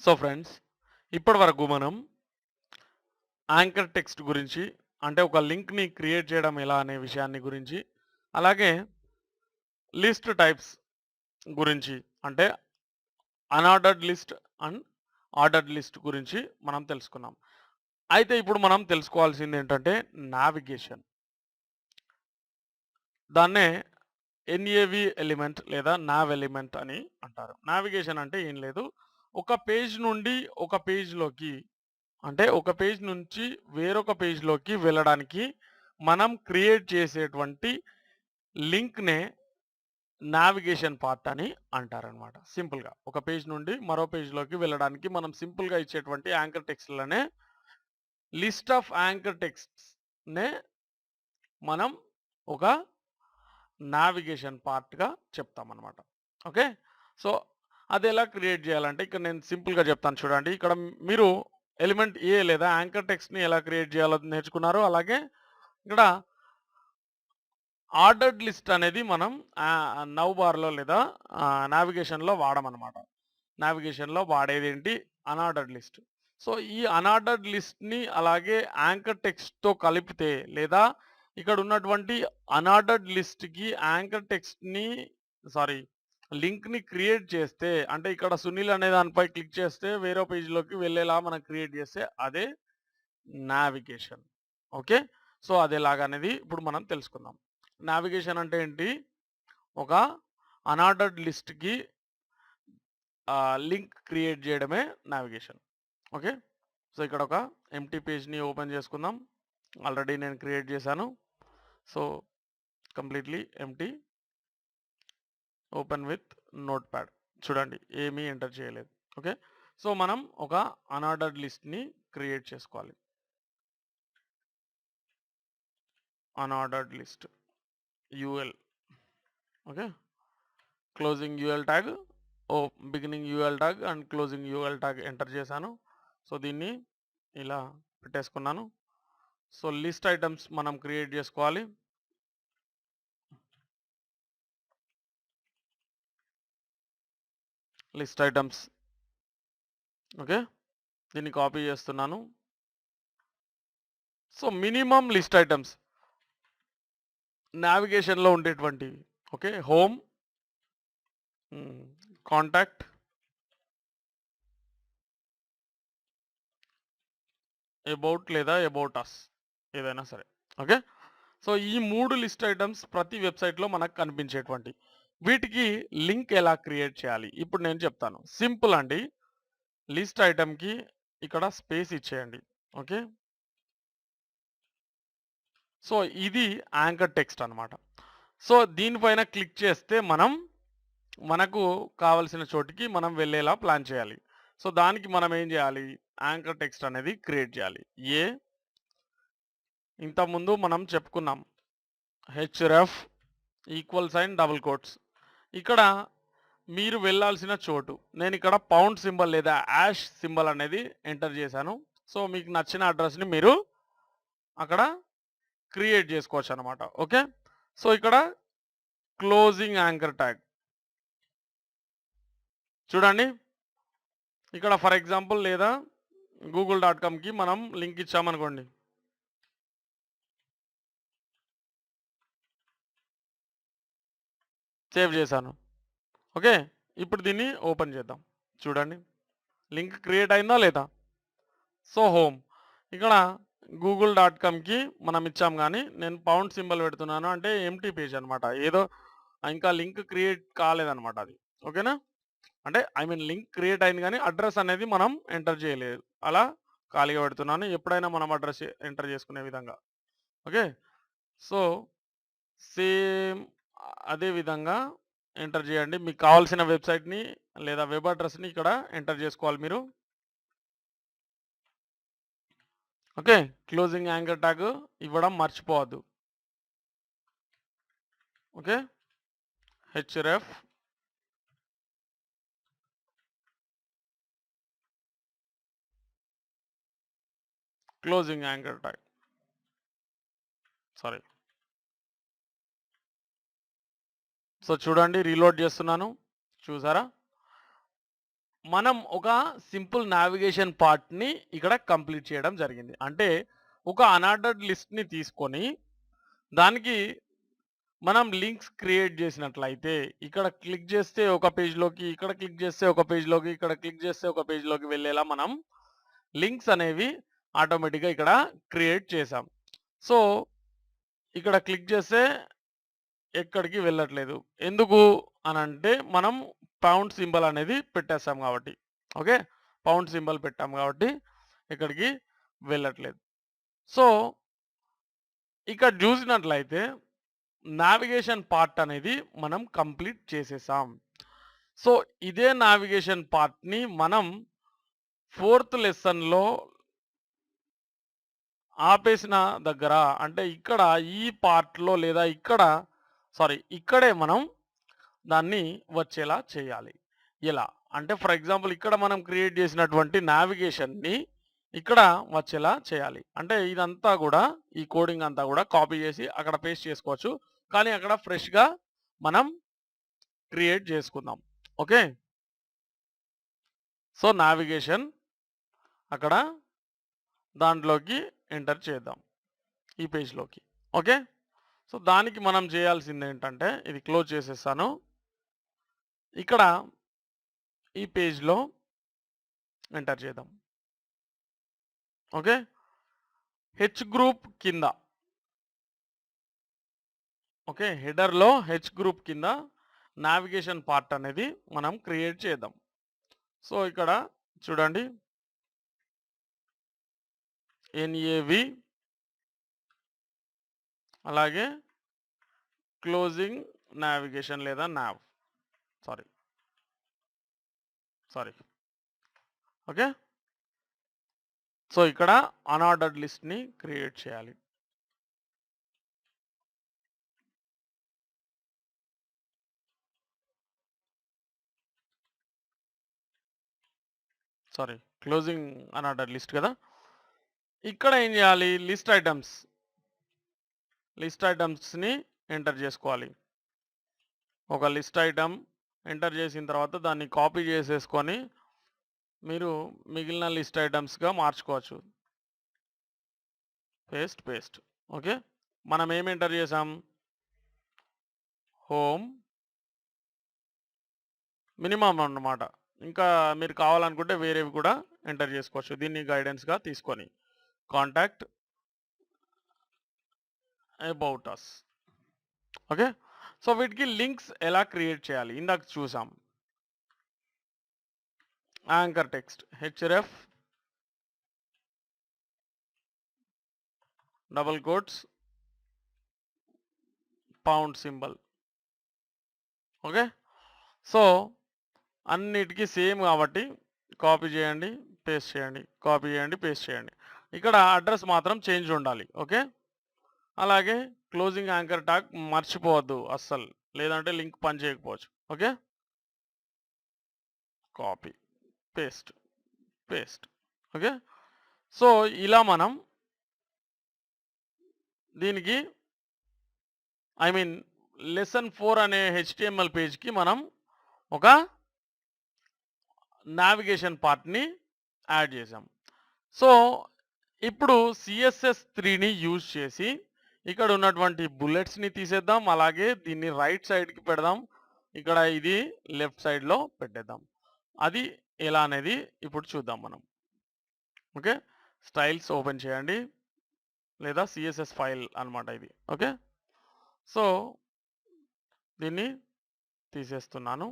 So friends, ఇప్పటివరకు మనం anchor text గురించి, అంటే ఒక లింక్‌ని క్రియేట్ చేయడం ఎలా అనే విషయాన్ని గురించి, అలాగే లిస్ట్ టైప్స్ గురించి, అంటే unordered list and ordered list గురించి మనం తెలుసుకున్నాం. అయితే ఇప్పుడు మనం తెలుసుకోవాల్సిందేంటంటే నావిగేషన్. దాన్నే ఎన్ఏవి ఎలిమెంట్ లేదా నావ్ ఎలిమెంట్ అని అంటారు. నావిగేషన్ అంటే ఏం లేదు. ఒక పేజ్ నుండి ఒక పేజ్‌లోకి, అంటే ఒక పేజ్ నుంచి వేరొక పేజ్‌లోకి వెళ్ళడానికి మనం క్రియేట్ చేసేటువంటి లింక్‌నే నావిగేషన్ పార్ట్ అని అంటారనమాట. సింపుల్‌గా. ఒక పేజ్ నుండి మరో పేజ్‌లోకి వెళ్ళడానికి మనం సింపుల్‌గా ఇచ్చేటువంటి యాంకర్ టెక్స్ట్‌లనే లిస్ట్ ఆఫ్ యాంకర్ టెక్స్ట్స్‌నే మనం ఒక నావిగేషన్ పార్ట్‌గా చెప్తామనమాట. ఓకే. సో, అదెలా క్రియేట్ చేయాలంటే ఇక్కడ నేను సింపుల్‌గా చెప్తాను చూడండి. ఇక్కడ మీరు ఎలిమెంట్ ఏ లేదా యాంకర్ టెక్స్ట్‌ని ఎలా క్రియేట్ చేయాలో నేర్చుకున్నారు. అలాగే ఇక్కడ ఆర్డర్డ్ లిస్ట్ అనేది మనం నౌ బార్‌లో లేదా నావిగేషన్‌లో వాడమనమాట. నావిగేషన్‌లో వాడేదేంటి అన్‌ఆర్డర్డ్ లిస్ట్. సో, ఈ అన్‌ఆర్డర్డ్ లిస్ట్‌ని అలాగే యాంకర్ టెక్స్ట్‌తో కలిపితే లేదా ఇక్కడ ఉన్నటువంటి అన్‌ఆర్డర్డ్ లిస్ట్‌కి యాంకర్ టెక్స్ట్‌ని సారీ లింక్‌ని క్రియేట్ చేస్తే, అంటే ఇక్కడ సునీల్ అనే దానిపై క్లిక్ చేస్తే వేరే పేజ్‌లోకి వెళ్ళేలా మనం క్రియేట్ చేస్తే అదే నావిగేషన్. ఓకే. సో, అదెలాగనేది ఇప్పుడు మనం తెలుసుకుందాం. నావిగేషన్ అంటే ఏంటి? ఒక అన్‌ఆర్డర్డ్ లిస్ట్‌కి లింక్ క్రియేట్ చేయడమే నావిగేషన్. ఓకే. సో, ఇక్కడ ఒక ఎంప్టీ పేజ్‌ని ఓపెన్ చేసుకుందాం. ఆల్రెడీ నేను క్రియేట్ చేశాను. So, completely empty. Open with notepad. చూడండి, ఏమీ ఎంటర్ చేయలేదు. ఓకే. సో, మనం ఒక అన్‌ఆర్డర్డ్ లిస్ట్‌ని క్రియేట్ చేసుకోవాలి. Unordered list UL. Okay. Closing UL tag, beginning UL tag and closing UL tag enter చేశాను. సో, దీన్ని ఇలా పెట్టేసుకున్నాను. సో, లిస్ట్ ఐటమ్స్ మనం క్రియేట్ చేసుకోవాలి. List items. ఓకే. దీన్ని కాపీ చేస్తున్నాను. సో, మినిమమ్ లిస్ట్ ఐటమ్స్ నావిగేషన్‌లో ఉండేటువంటివి. ఓకే. హోమ్, కాంటాక్ట్, అబౌట్ లేదా అబౌట్ అస్ ఏదైనా సరే. ఓకే. సో, ఈ 3 లిస్ట్ ఐటమ్స్ ప్రతి వెబ్‌సైట్‌లో మనకు కనిపించేటువంటివి. వీటికి లింక్ ఎలా క్రియేట్ చేయాలి? ఇప్పుడు నేను చెప్తాను. సింపుల్ అండి. లిస్ట్ ఐటమ్‌కి ఇక్కడ స్పేస్ ఇచ్చేయండి. ఓకే. సో, ఇది యాంకర్ టెక్స్ట్ అనమాట. సో, దీనిపైన క్లిక్ చేస్తే మనకు కావాల్సిన చోటికి మనం వెళ్ళేలా ప్లాన్ చేయాలి. సో, దానికి మనం ఏం చేయాలి? యాంకర్ టెక్స్ట్ అనేది క్రియేట్ చేయాలి. ఏ ఇంతకుముందు మనం చెప్పుకున్నాం. Href equal sign double quotes. ఇక్కడ మీరు వెళ్ళాల్సిన చోటు. నేనిక్కడ పౌండ్ సింబల్ లేదా హాష్ సింబల్ అనేది ఎంటర్ చేశాను. సో, మీకు నచ్చిన అడ్రెస్‌ని మీరు అక్కడ క్రియేట్ చేసుకోవచ్చనమాట. ఓకే. సో, ఇక్కడ క్లోజింగ్ యాంకర్ ట్యాగ్. చూడండి. ఇక్కడ ఫర్ ఎగ్జాంపుల్ లేదా గూగుల్.కామ్‌కి మనం లింక్ ఇచ్చామనుకోండి. సేవ్ చేశాను. ఓకే. ఇప్పుడు దీన్ని ఓపెన్ చేద్దాం. చూడండి. లింక్ క్రియేట్ అయిందా లేదా? So, home. ఇక్కడ గూగుల్.కామ్‌కి మనం ఇచ్చాం గానీ, నేను పౌండ్ సింబల్ పెడుతున్నాను. అంటే ఎంప్టీ పేజ్ అనమాట. ఏదో ఇంకా లింక్ క్రియేట్ కాలేదనమాట అది. ఓకేనా? అంటే ఐ మీన్ లింక్ క్రియేట్ అయింది గానీ, అడ్రెస్ అనేది మనం ఎంటర్ చేయలేదు. అలా ఖాళీగా పెడుతున్నాను. ఎప్పుడైనా మనం అడ్రెస్ ఎంటర్ చేసుకునే విధంగా. ఓకే. సో, సేమ్ అదే విధంగా ఎంటర్ చేయండి. మీకు కావాల్సిన వెబ్‌సైట్‌ని లేదా వెబ్ అడ్రెస్‌ని ఇక్కడ ఎంటర్ చేసుకోవాలి మీరు. ఓకే. క్లోజింగ్ యాంకర్ ట్యాగ్ ఇవ్వడం మర్చిపోవద్దు. Okay. Href closing anchor tag. Sorry. So, చూడండి రీలోడ్ చేస్తున్నాను. చూసారా? మనం ఒక సింపుల్ నావిగేషన్ పార్ట్‌ని ఇక్కడ కంప్లీట్ చేయడం జరిగింది. అంటే ఒక అనార్డర్డ్ లిస్ట్‌ని తీసుకొని దానికి మనం లింక్స్ క్రియేట్ చేసినట్లయితే ఇక్కడ క్లిక్ చేస్తే ఒక పేజ్‌లోకి, ఇక్కడ క్లిక్ చేస్తే ఒక పేజ్‌లోకి, ఇక్కడ క్లిక్ చేస్తే ఒక పేజ్‌లోకి వెళ్ళేలా మనం లింక్స్ అనేవి ఆటోమేటిక్‌గా ఇక్కడ క్రియేట్ చేసాం. సో, ఇక్కడ క్లిక్ చేస్తే ఎక్కడికి వెళ్ళట్లేదు. ఎందుకు అనంటే మనం పౌండ్ సింబల్ అనేది పెట్టేసాం కాబట్టి. ఓకే. పౌండ్ సింబల్ పెట్టాం కాబట్టి ఎక్కడికి వెళ్ళట్లేదు. సో, ఇక్కడ చూసినట్లయితే నావిగేషన్ పార్ట్ అనేది మనం కంప్లీట్ చేసేసాం. సో, ఇదే నావిగేషన్ పార్ట్‌ని మనం ఫోర్త్ లెసన్‌లో ఆపేసిన దగ్గర అంటే ఇక్కడ ఈ పార్ట్‌లో లేదా ఇక్కడే మనం దాన్ని వచ్చేలా చేయాలి. ఎలా? అంటే ఫర్ ఎగ్జాంపుల్ ఇక్కడ మనం క్రియేట్ చేసినటువంటి నావిగేషన్‌ని ఇక్కడ వచ్చేలా చేయాలి. అంటే ఇదంతా గూడా ఈ కోడింగ్ అంతా గూడా కాపీ చేసి అక్కడ పేస్ట్ చేసుకోవచ్చు. కానీ అక్కడ ఫ్రెష్‌గా మనం క్రియేట్ చేసుకుందాం. ఓకే. సో, నావిగేషన్ అక్కడ దాంట్లోకి ఎంటర్ చేద్దాం. ఈ పేజ్‌లోకి. ఓకే. సో, దానికి మనం చేయాల్సిందేంటంటే ఇది క్లోజ్ చేసేసాను. ఇక్కడ ఈ పేజ్‌లో ఎంటర్ చేద్దాం. ఓకే. హెచ్ గ్రూప్ కింద ఓకే. హెడర్‌లో హెచ్ గ్రూప్ కింద నావిగేషన్ పార్ట్ అనేది మనం క్రియేట్ చేద్దాం. సో, ఇక్కడ చూడండి ఎన్ఏవి అలాగే క్లోజింగ్ నావిగేషన్ లేదా నావ్. సారీ. ఓకే. సో, ఇక్కడ అనార్డర్డ్ లిస్ట్‌ని క్రియేట్ చేయాలి. క్లోజింగ్ అనార్డర్డ్ లిస్ట్ కదా! ఇక్కడ ఏం చేయాలి? లిస్ట్ ఐటమ్స్‌ని ఎంటర్ చేసుకోవాలి. ఒక లిస్ట్ ఐటమ్ ఎంటర్ చేసిన తర్వాత దాన్ని కాపీ చేసేసుకొని మీరు మిగిలిన లిస్ట్ ఐటమ్స్‌గా మార్చుకోవచ్చు. పేస్ట్. ఓకే. మనం ఏం ఎంటర్ చేసాం? హోమ్ మినిమమ్ అన్నమాట. ఇంకా మీరు కావాలనుకుంటే వేరేవి కూడా ఎంటర్ చేసుకోవచ్చు. దీన్ని గైడెన్స్‌గా తీసుకొని. Contact about us. Okay. So, వీటికి లింక్స్ ఎలా క్రియేట్ చేయాలి? ఇందాక చూసాం. Anchor text href double quotes pound symbol. Okay. So, అన్నిటికి సేమ్ కాబట్టి కాపీ చేయండి, పేస్ట్ చేయండి. కాపీ చేయండి, పేస్ట్ చేయండి. ఇక్కడ అడ్రస్ మాత్రం చేంజ్ ఉండాలి. ఓకే. అలాగే క్లోజింగ్ యాంకర్ ట్యాగ్ మర్చిపోవద్దు అస్సలు. లేదంటే లింక్ పనిచేయకపోవచ్చు. Okay. Copy, paste. Okay. So, ఇలా మనం దీనికి లెసన్ 4 అనే హెచ్‌టీఎంఎల్ పేజ్‌కి మనం ఒక నావిగేషన్ పార్ట్‌ని యాడ్ చేసాం. సో, ఇప్పుడు CSS3ని యూజ్ చేసి ఇక్కడ ఉన్నటువంటి బుల్లెట్స్‌ని తీసేద్దాం. అలాగే దీన్ని రైట్ సైడ్‌కి పెడదాం. ఇక్కడ ఇది లెఫ్ట్ సైడ్‌లో పెట్టేద్దాం. అది ఎలా అనేది ఇప్పుడు చూద్దాం మనం. ఓకే. స్టైల్స్ ఓపెన్ చేయండి. లేదా CSS ఫైల్ అన్నమాట ఇది. ఓకే. సో, దీన్ని తీసేస్తున్నాను.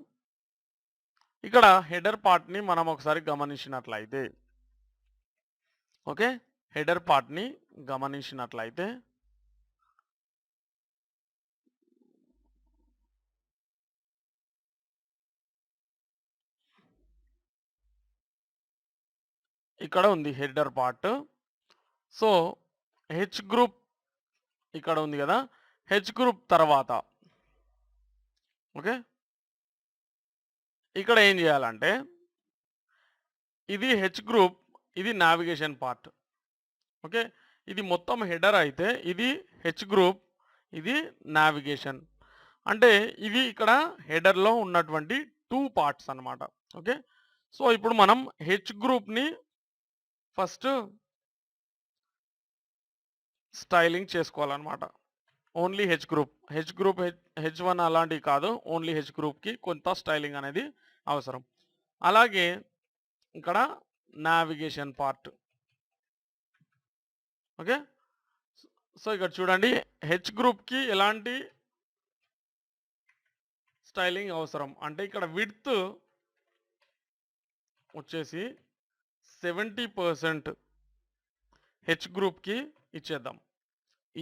ఇక్కడ హెడర్ పార్ట్‌ని మనం ఒకసారి గమనించినట్లయితే ఓకే. హెడర్ పార్ట్‌ని గమనించినట్లయితే ఇక్కడ ఉంది header part. So, H group ఇక్కడ ఉంది కదా! హెచ్ గ్రూప్ తర్వాత ఓకే. ఇక్కడ ఏం చేయాలంటే ఇది హెచ్ గ్రూప్, ఇది నావిగేషన్ పార్ట్. ఓకే. ఇది మొత్తం హెడర్ అయితే ఇది హెచ్ గ్రూప్, ఇది నావిగేషన్. అంటే ఇవి ఇక్కడ హెడర్‌లో ఉన్నటువంటి 2 పార్ట్స్ అన్నమాట. ఓకే. సో ఇప్పుడు మనం హెచ్ గ్రూప్ని ఫస్ట్ స్టైలింగ్ చేసుకోవాలన్నమాట. ఓన్లీ హెచ్ గ్రూప్ హెచ్1 అలాంటివి కాదు. ఓన్లీ హెచ్ గ్రూప్కి కొంత స్టైలింగ్ అనేది అవసరం. అలాగే ఇక్కడ నావిగేషన్ పార్ట్. ఓకే. సో ఇక్కడ చూడండి, హెచ్ గ్రూప్కి ఎలాంటి స్టైలింగ్ అవసరం అంటే ఇక్కడ విడ్త్ వచ్చేసి 70% హెచ్ గ్రూప్కి ఇచ్చేద్దాం.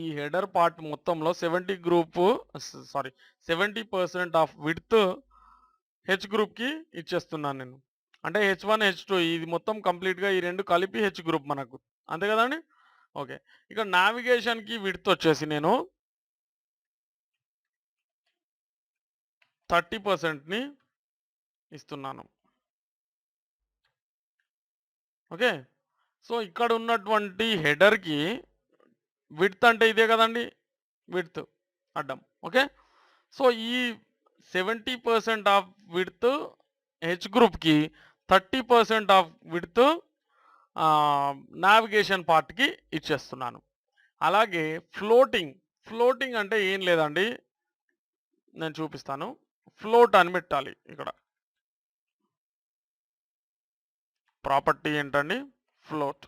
ఈ హెడర్ పార్ట్ మొత్తంలో 70% ఆఫ్ విడ్త్ హెచ్ గ్రూప్కి ఇచ్చేస్తున్నాను నేను. అంటే హెచ్1 హెచ్2 ఇది మొత్తం కంప్లీట్గా ఈ రెండు కలిపి హెచ్ గ్రూప్ మనకు, అంతే కదండి. ఓకే. ఇక్కడ నావిగేషన్కి విడ్త్ వచ్చేసి నేను 30%ని ఇస్తున్నాను. ఓకే. సో ఇక్కడ ఉన్నటువంటి హెడర్కి విడ్త్ అంటే ఇదే కదండి, విడ్త్ అడ్డం. ఓకే. సో ఈ 70% ఆఫ్ విడ్త్ హెచ్ గ్రూప్కి, 30% ఆఫ్ విడ్త్ నావిగేషన్ పార్ట్కి ఇచ్చేస్తున్నాను. అలాగే ఫ్లోటింగ్ అంటే ఏం లేదండి, నేను చూపిస్తాను. ఫ్లోట్ అని పెట్టాలి. ఇక్కడ ప్రాపర్టీ ఏంటండి, ఫ్లోట్.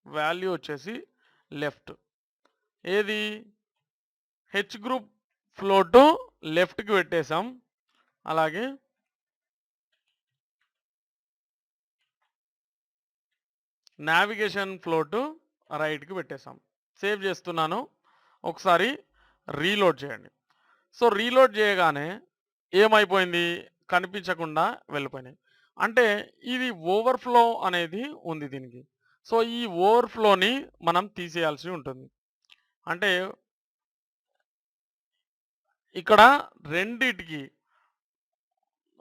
వాల్యూ వచ్చేసి లెఫ్ట్. ఏది హెచ్ గ్రూప్ ఫ్లోటు లెఫ్ట్కి పెట్టేసాం. అలాగే నావిగేషన్ ఫ్లోటు రైట్కి పెట్టేసాం. సేవ్ చేస్తున్నాను. ఒకసారి రీలోడ్ చేయండి. సో రీలోడ్ చేయగానే ఏమైపోయింది, కనిపించకుండా వెళ్ళిపోయినాయి. అంటే ఇది ఓవర్ఫ్లో అనేది ఉంది దీనికి. సో ఈ ఓవర్ఫ్లోని మనం తీసేయాల్సి ఉంటుంది. అంటే ఇక్కడ రెండిటికి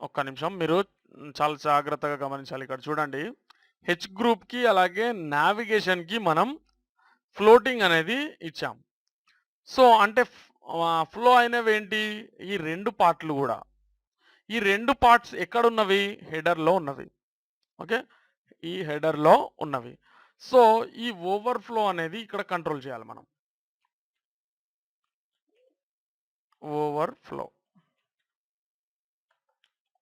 ఒక్క నిమిషం మీరు చాలా జాగ్రత్తగా గమనించాలి. ఇక్కడ చూడండి, హెచ్ గ్రూప్కి అలాగే నావిగేషన్కి మనం ఫ్లోటింగ్ అనేది ఇచ్చాం. సో అంటే ఫ్లో అయినవి ఏంటి, ఈ రెండు పార్ట్లు కూడా. ఈ రెండు పార్ట్స్ ఎక్కడున్నవి, హెడర్లో ఉన్నవి. ఓకే. ఈ హెడర్లో ఉన్నవి. సో ఈ ఓవర్ఫ్లో అనేది ఇక్కడ కంట్రోల్ చేయాలి మనం. ఓవర్ఫ్లో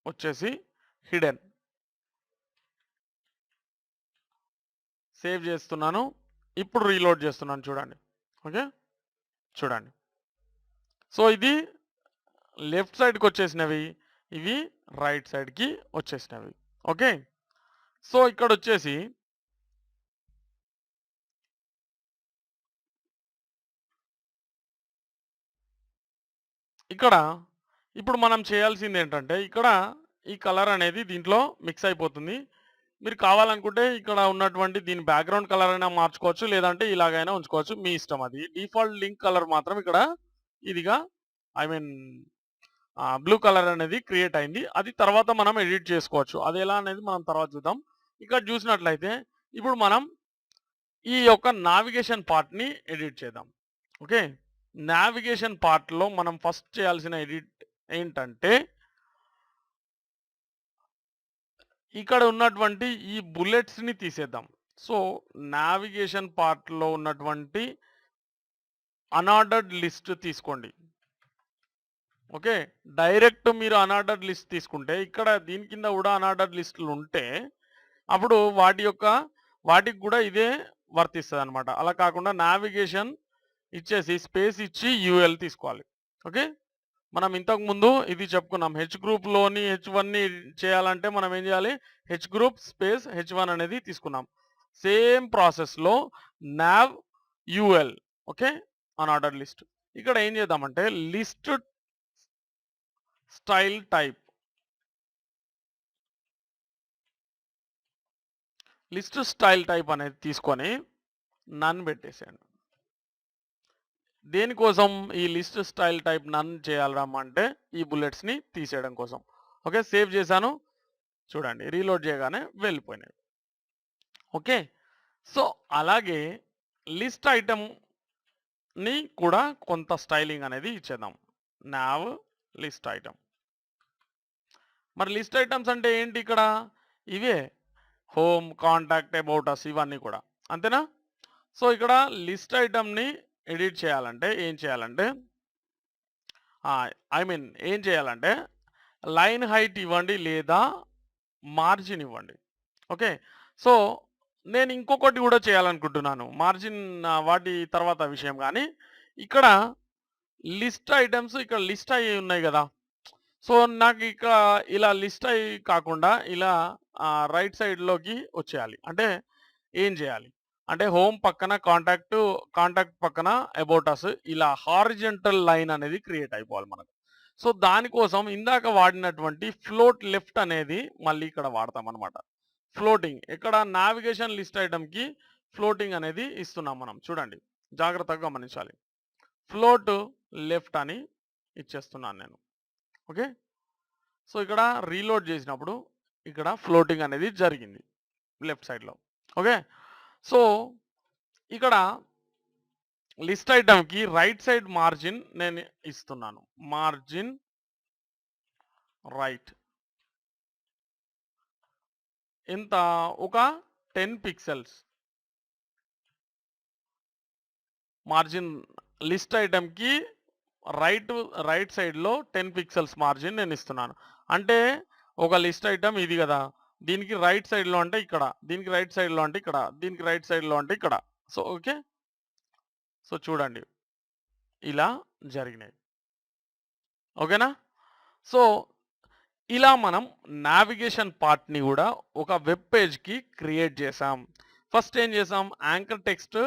వచ్చేసి హిడెన్. సేవ్ చేస్తున్నాను. ఇప్పుడు రీలోడ్ చేస్తున్నాను, చూడండి. ఓకే. చూడండి. సో ఇది లెఫ్ట్ సైడ్కి వచ్చేసినవి, ఇవి రైట్ సైడ్కి వచ్చేసినవి. ఓకే. సో ఇక్కడ వచ్చేసి ఇక్కడ ఇప్పుడు మనం చేయాల్సింది ఏంటంటే, ఇక్కడ ఈ కలర్ అనేది దీంట్లో మిక్స్ అయిపోతుంది. మీరు కావాలనుకుంటే ఇక్కడ ఉన్నటువంటి దీని బ్యాక్గ్రౌండ్ కలర్ అయినా మార్చుకోవచ్చు, లేదంటే ఇలాగైనా ఉంచుకోవచ్చు, మీ ఇష్టం. అది డిఫాల్ట్ లింక్ కలర్ మాత్రం ఇక్కడ ఇదిగా బ్లూ కలర్ అనేది క్రియేట్ అయింది. అది తర్వాత మనం ఎడిట్ చేసుకోవచ్చు. అది ఎలా అనేది మనం తర్వాత చూద్దాం. ఇక్కడ చూసినట్లయితే ఇప్పుడు మనం ఈ యొక్క నావిగేషన్ పార్ట్ని ఎడిట్ చేద్దాం. ఓకే. నావిగేషన్ పార్ట్లో మనం ఫస్ట్ చేయాల్సిన ఎడిట్ ఏంటంటే, ఇక్కడ ఉన్నటువంటి ఈ బుల్లెట్స్ని తీసేద్దాం. సో నావిగేషన్ పార్ట్లో ఉన్నటువంటి అన్ఆర్డర్డ్ లిస్ట్ తీసుకోండి. ఓకే. డైరెక్ట్ మీరు అన్ఆర్డర్డ్ లిస్ట్ తీసుకుంటే, ఇక్కడ దీని కింద కూడా అన్ఆర్డర్డ్ లిస్టులు ఉంటే అప్పుడు వాటికి కూడా ఇదే వర్తిస్తుంది అనమాట. అలా కాకుండా నావిగేషన్ ఇచ్చేసి స్పేస్ ఇచ్చి యూఎల్ తీసుకోవాలి. ఓకే. మనం ఇంతకుముందు ఇది చెప్పుకున్నాం, హెచ్ గ్రూప్లోని హెచ్1ని చేయాలంటే మనం ఏం చేయాలి, హెచ్ గ్రూప్ స్పేస్ హెచ్1 అనేది తీసుకున్నాం. సేమ్ ప్రాసెస్లో now UL. Okay. Unordered list. ఇక్కడ ఏం చేద్దామంటే list style type, list style type అనేది తీసుకొని నన్ పెట్టేసేయండి. దేనికోసం ఈ లిస్ట్ స్టైల్ టైప్ నన్ చేయాలమ్మంటే ఈ బుల్లెట్స్ని తీసేయడం కోసం. ఓకే. సేవ్ చేశాను. చూడండి, రీలోడ్ చేయగానే వెళ్ళిపోయినాయి. ఓకే. సో అలాగే లిస్ట్ ఐటమ్ని కూడా కొంత స్టైలింగ్ అనేది ఇచ్చేద్దాం. Now list item. మరి లిస్ట్ ఐటమ్స్ అంటే ఏంటి, ఇక్కడ ఇవే హోమ్, కాంటాక్ట్, అబౌట్ అస్ ఇవన్నీ కూడా. అంతేనా? సో, ఇక్కడ లిస్ట్ ఐటెమ్‌ని ఎడిట్ చేయాలంటే ఏం చేయాలంటే ఐ మీన్ ఏం చేయాలంటే లైన్ హైట్ ఇవ్వండి లేదా మార్జిన్ ఇవ్వండి. ఓకే. సో, నేను ఇంకొకటి గూడా చేయాలనుకుంటున్నాను. మార్జిన్ వాటి తర్వాత విషయం గానీ, ఇక్కడ లిస్ట్ ఐటెమ్స్ ఇక్కడ లిస్ట్ అయ్యి ఉన్నాయి గదా! సో, నాకిక ఇలా లిస్ట్ అయ్యి కాకుండా ఇలా రైట్ సైడ్‌లోకి వచ్చేయాలి. అంటే ఏం జేయాలి? అంటే హోమ్ పక్కన కాంటాక్ట్ పక్కన అబౌట్ అస్ ఇలా హారిజాంటల్ లైన్ అనేది క్రియేట్ అయిపోవాలి మనకు. సో, దానికోసం ఇందాక వాడినటువంటి ఫ్లోట్ లెఫ్ట్ అనేది మళ్ళీ ఇక్కడ వాడతామనమాట. ఫ్లోటింగ్ ఇక్కడ నావిగేషన్ లిస్ట్ ఐటెమ్‌కి ఫ్లోటింగ్ అనేది ఇస్తున్నాం మనం. చూడండి. జాగ్రత్తగా గమనించాలి. ఫ్లోట్ లెఫ్ట్ అని ఇచ్చేస్తున్నాను నేను. ఓకే. సో, ఇక్కడ రీలోడ్ చేసినప్పుడు ఇక్కడ ఫ్లోటింగ్ అనేది జరిగింది లెఫ్ట్ సైడ్‌లో. ఓకే. సో, ఇక్కడ లిస్ట్ ఐటెమ్‌కి రైట్ సైడ్ మార్జిన్ నేను ఇస్తున్నాను. మార్జిన్ రైట్ ఎంత? ఒక 10 పిక్సెల్స్. మార్జిన్ లిస్ట్ ఐటెమ్‌కి రైట్ సైడ్‌లో 10 పిక్సెల్స్ మార్జిన్ నేను ఇస్తున్నాను. అంటే ఒక లిస్ట్ ఐటెమ్ ఇది గదా! దీనికి రైట్ సైడ్‌లో అంటే ఇక్కడ, దీనికి రైట్ సైడ్‌లో అంటే ఇక్కడ, దీనికి రైట్ సైడ్‌లో అంటే ఇక్కడ. So, okay. సో, చూడండి. ఇలా జరిగినాయి. ఓకేనా? సో, ఇలా మనం నావిగేషన్ పార్ట్‌ని గూడా ఒక వెబ్ పేజ్‌కి క్రియేట్ చేసాం. ఫస్ట్ ఏం చేసాం? యాంకర్ టెక్స్ట్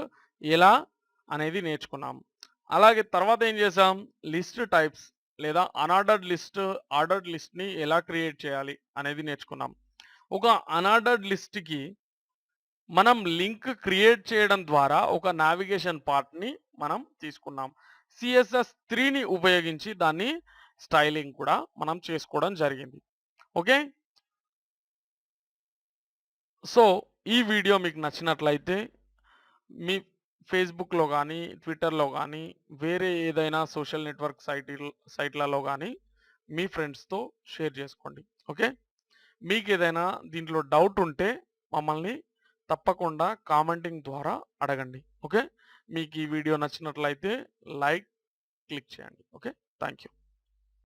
ఎలా అనేది నేర్చుకున్నాం. అలాగే తర్వాత ఏం చేసాం? లిస్ట్ టైప్స్ లేదా ఆర్డర్డ్ లిస్ట్‌ని ఎలా క్రియేట్ చేయాలి అనేది నేర్చుకున్నాం. ఒక అనార్డర్డ్ లిస్ట్‌కి మనం లింక్ క్రియేట్ చేయడం ద్వారా ఒక నావిగేషన్ పార్ట్‌ని మనం తీసుకున్నాం. CSS3ని ఉపయోగించి దాన్ని స్టైలింగ్ కూడా మనం చేసుకోవడం జరిగింది. ఓకే. సో, ఈ వీడియో మీకు నచ్చినట్లయితే మీ ఫేస్‌బుక్‌లో గానీ, ట్విట్టర్‌లో గానీ, వేరే ఏదైనా సోషల్ నెట్వర్క్ సైట్‌లలో గానీ మీ ఫ్రెండ్స్‌తో షేర్ చేసుకోండి. ఓకే. మీకేదైనా దీంట్లో డౌట్ ఉంటే మమ్మల్ని తప్పకుండా కామెంటింగ్ ద్వారా అడగండి. ఓకే. మీకు ఈ వీడియో నచ్చినట్లయితే లైక్ క్లిక్ చేయండి. ఓకే. Thank you.